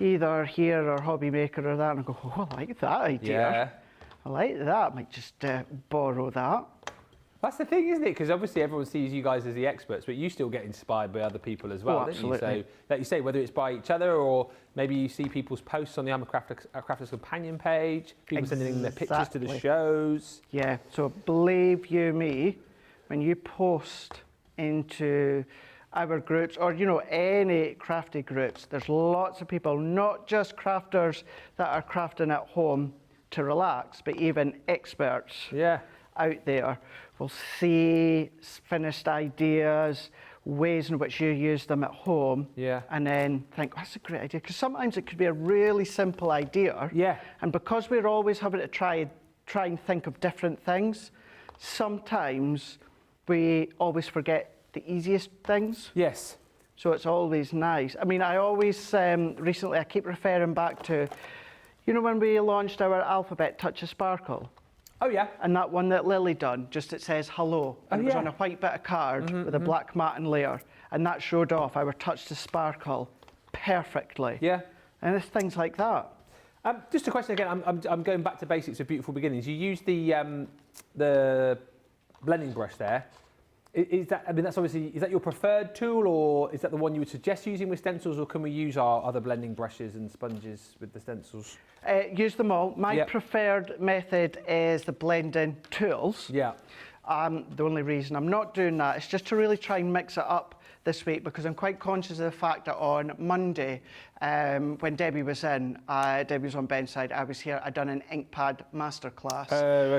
either here or Hobby Maker or that, and I go, oh, I like that idea. Yeah. I like that. I might just borrow that. That's the thing, isn't it? Because obviously everyone sees you guys as the experts, but you still get inspired by other people as well, don't absolutely. you? So, like you say, whether it's by each other or maybe you see people's posts on the I'm a Crafter's Companion page, people sending their pictures to the shows. Yeah, so believe you me, when you post into our groups, or you know, any crafty groups, there's lots of people, not just crafters that are crafting at home to relax, but even experts out there will see finished ideas, ways in which you use them at home, and then think, oh, that's a great idea. Because sometimes it could be a really simple idea, and because we're always having to try and think of different things, sometimes we always forget the easiest things. Yes. So it's always nice. I mean, I always, recently I keep referring back to, you know, when we launched our alphabet Touch of Sparkle? Oh, yeah. And that one that Lily done, just it says hello. And it was on a white bit of card with a black matte and layer. And that showed off our Touch of Sparkle perfectly. Yeah. And it's things like that. Just a question again, I'm going back to basics of Beautiful Beginnings. You use the blending brush there. Is that, I mean, that's obviously, is that your preferred tool, or is that the one you would suggest using with stencils, or can we use our other blending brushes and sponges with the stencils? Use them all. My preferred method is the blending tools. Yeah. The only reason I'm not doing that is just to really try and mix it up this week, because I'm quite conscious of the fact that on Monday, when Debbie was in, Debbie was on Ben's side, I was here, I'd done an Inkpad masterclass.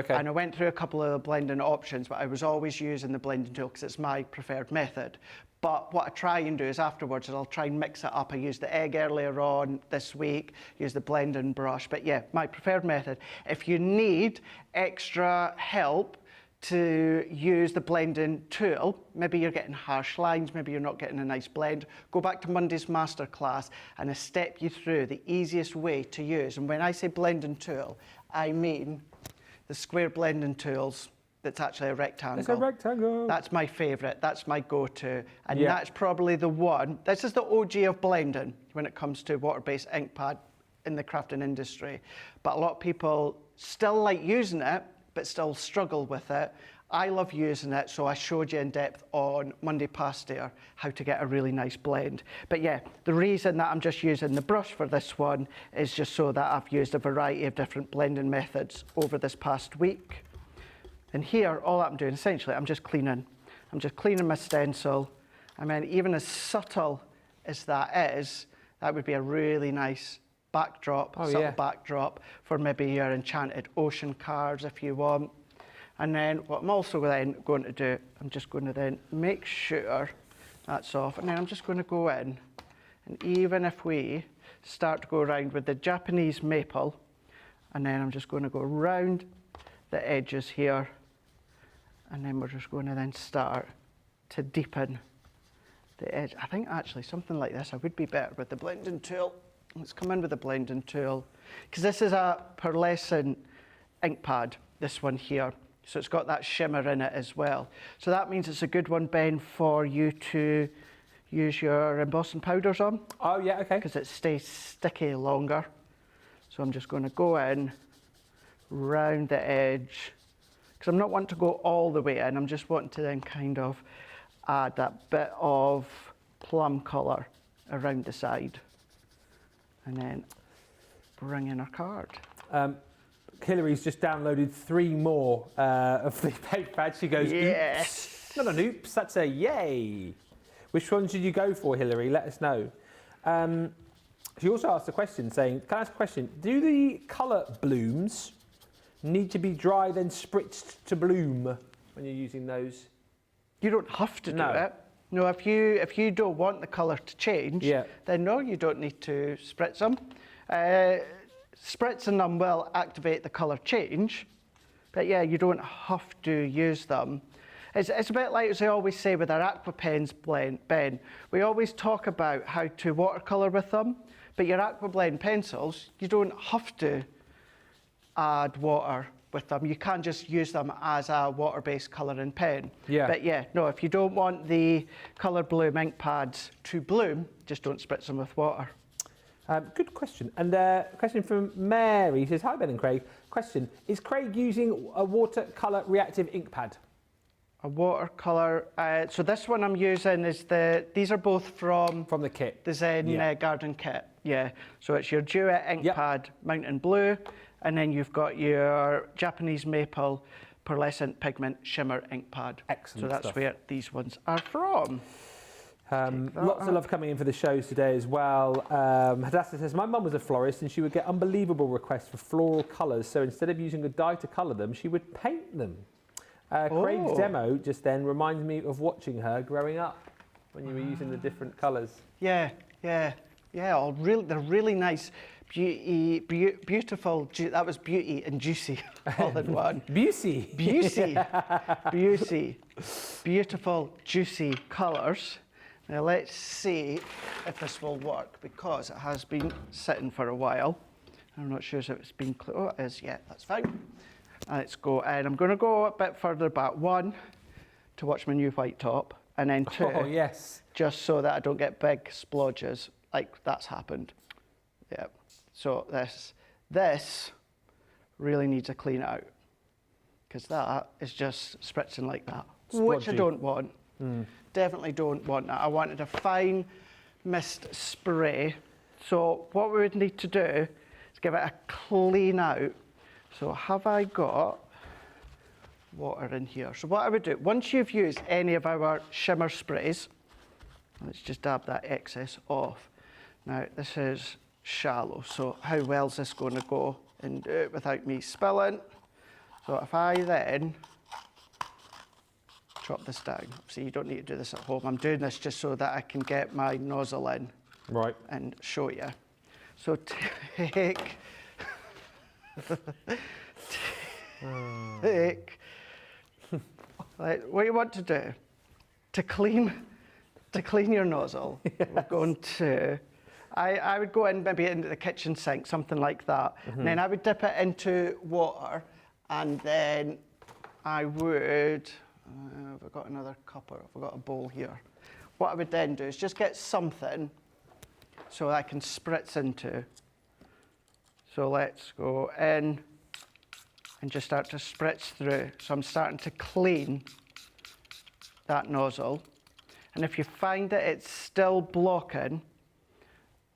And I went through a couple of the blending options, but I was always using the blending tool because it's my preferred method. But what I try and do is afterwards, I'll try and mix it up. I used the egg earlier on this week, use the blending brush. But yeah, my preferred method. If you need extra help to use the blending tool, maybe you're getting harsh lines, maybe you're not getting a nice blend, go back to Monday's masterclass and I step you through the easiest way to use. And when I say blending tool, I mean the square blending tools that's actually a rectangle. It's a rectangle. That's my favourite, that's my go-to. And that's probably the one, this is the OG of blending when it comes to water-based ink pad in the crafting industry. But a lot of people still like using it, but still struggle with it. I love using it, so I showed you in depth on Monday past there how to get a really nice blend. But yeah, the reason that I'm just using the brush for this one is just so that I've used a variety of different blending methods over this past week. And here, all I'm doing, essentially, I'm just cleaning. I'm just cleaning my stencil. I mean, even as subtle as that is, That would be a really nice backdrop, subtle backdrop for maybe your enchanted ocean cards if you want. And then what I'm also then going to do, I'm just going to then make sure that's off, and then I'm just going to go in, and even if we start to go around with the Japanese maple, and then I'm just going to go around the edges here, and then we're just going to then start to deepen the edge. I think actually something like this I would be better with the blending tool. Let's come in with the blending tool, because this is a pearlescent ink pad, this one here. So it's got that shimmer in it as well. So that means it's a good one, Ben, for you to use your embossing powders on. Oh yeah, okay. Because it stays sticky longer. So I'm just going to go in, round the edge, because I'm not wanting to go all the way in, I'm just wanting to then kind of add that bit of plum colour around the side. And then bring in our card. Hillary's just downloaded 3 more of the paper pads. She goes, yes. Oops. Not an oops, that's a yay. Which ones did you go for, Hillary? Let us know. She also asked a question saying, can I ask a question? Do the colour blooms need to be dry then spritzed to bloom when you're using those? You don't have to do it. No, if you don't want the colour to change, then no, you don't need to spritz them. Spritzing them will activate the colour change, but yeah, you don't have to use them. It's a bit like, as I always say with our aqua pens, Ben, we always talk about how to watercolour with them, but your aqua blend pencils, you don't have to add water with them. You can just use them as a water-based colouring pen. Yeah. But yeah, no, if you don't want the ColourBloom ink pads to bloom, just don't spritz them with water. Good question. And a question from Mary. She says, hi Ben and Craig. Question, is Craig using a watercolour reactive ink pad? A watercolour, so this one I'm using is these are both from the kit. The Zen Garden kit, yeah. So it's your Duet Inkpad Mountain Blue, and then you've got your Japanese Maple Pearlescent Pigment Shimmer Inkpad. Excellent So that's stuff. where these ones are from. Lots of love coming in for the shows today as well. Hadassah says, my mum was a florist and she would get unbelievable requests for floral colours, so instead of using a dye to colour them, she would paint them. Craig's demo just then reminds me of watching her growing up when you were using the different colours. Yeah. They're really nice, beautiful, that was beauty and juicy all in one. Beauty. Beautiful, juicy colours. Now let's see if this will work, because it has been sitting for a while. I'm not sure if it's been, oh it is, yeah, that's fine. Let's go, and I'm going to go a bit further back. 1, to watch my new white top, and then 2, just so that I don't get big splodges, like that's happened. Yeah, so this really needs a clean out, because that is just spritzing like that, which I don't want. Definitely don't want that. I wanted a fine mist spray. So what we would need to do is give it a clean out. So have I got water in here? So what I would do, once you've used any of our shimmer sprays, let's just dab that excess off. Now this is shallow, so how well is this going to go and do it without me spilling? So if I then drop this down, see, you don't need to do this at home. I'm doing this just so that I can get my nozzle in, and show you. So take what you want to do to clean your nozzle. We're going to, I would go in maybe into the kitchen sink, something like that, and then I would dip it into water, and then I would, have I got another cup, or have I got a bowl here? What I would then do is just get something so I can spritz into. So let's go in and just start to spritz through. So I'm starting to clean that nozzle. And if you find that it's still blocking,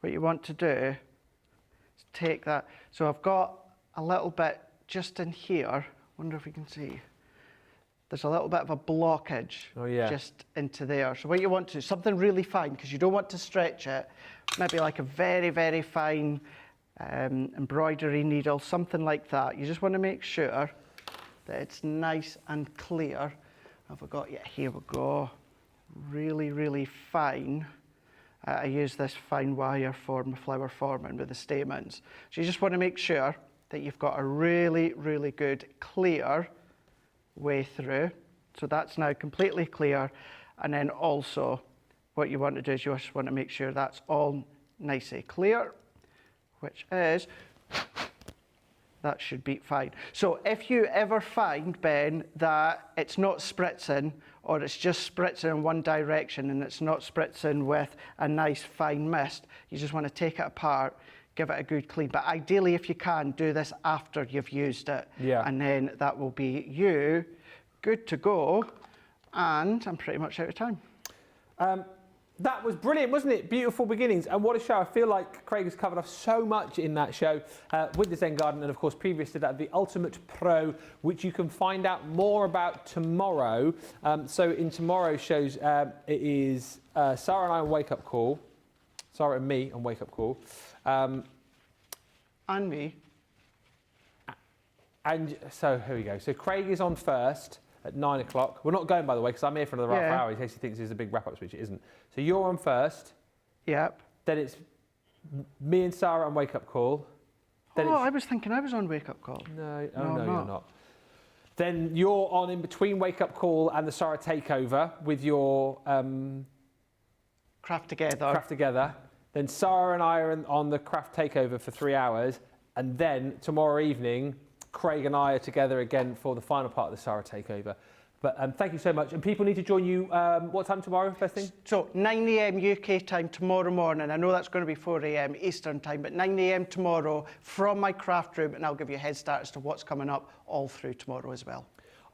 what you want to do is take that. So I've got a little bit just in here. Wonder if you can see. there's a little bit of a blockage just into there. So what you want to, something really fine, because you don't want to stretch it, maybe like a very, very fine embroidery needle, something like that. You just want to make sure that it's nice and clear. Have I got, yeah, here we go. Really, really fine. I use this fine wire for my flower forming with the stamens. So you just want to make sure that you've got a really, really good clear way through. So that's now completely clear. And then also what you want to do is you just want to make sure that's all nicely clear, which is, that should be fine. So if you ever find, Ben, that it's not spritzing, or it's just spritzing in one direction and it's not spritzing with a nice fine mist, you just want to take it apart, give it a good clean. But ideally, if you can, do this after you've used it. Yeah. And then that will be you good to go. And I'm pretty much out of time. That was brilliant, wasn't it? Beautiful beginnings. And what a show. I feel like Craig has covered off so much in that show with the Zen Garden. And of course, previous to that, the Ultimate Pro, which you can find out more about tomorrow. So in tomorrow's shows, it is Sarah and I on Wake Up Call. Sarah and me on Wake Up Call. And me. And so here we go. So Craig is on first at 9 o'clock. We're not going, by the way, because I'm here for another half hour in case he thinks it's a big wrap-up speech. It isn't. So you're on first. Yep. Then it's me and Sarah on Wake Up Call. Then I was thinking I was on Wake Up Call. No, no, you're not. Then you're on in between Wake Up Call and the Sarah Takeover with your... Craft Together. Craft Together. Then Sarah and I are on the Craft Takeover for 3 hours. And then tomorrow evening, Craig and I are together again for the final part of the Sarah Takeover. But thank you so much. And people need to join you, what time tomorrow, best thing? So 9 a.m. UK time tomorrow morning. I know that's going to be 4 a.m. Eastern time, but 9 a.m. tomorrow from my craft room, and I'll give you a head start as to what's coming up all through tomorrow as well.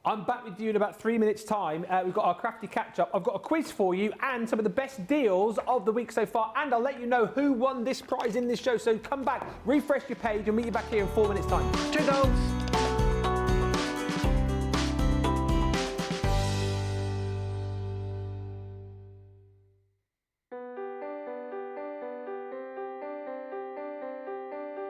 I'm back with you in about 3 minutes' time. We've got our crafty catch-up. I've got a quiz for you and some of the best deals of the week so far. And I'll let you know who won this prize in this show. So come back, refresh your page, and meet you back here in 4 minutes' time. Toodles!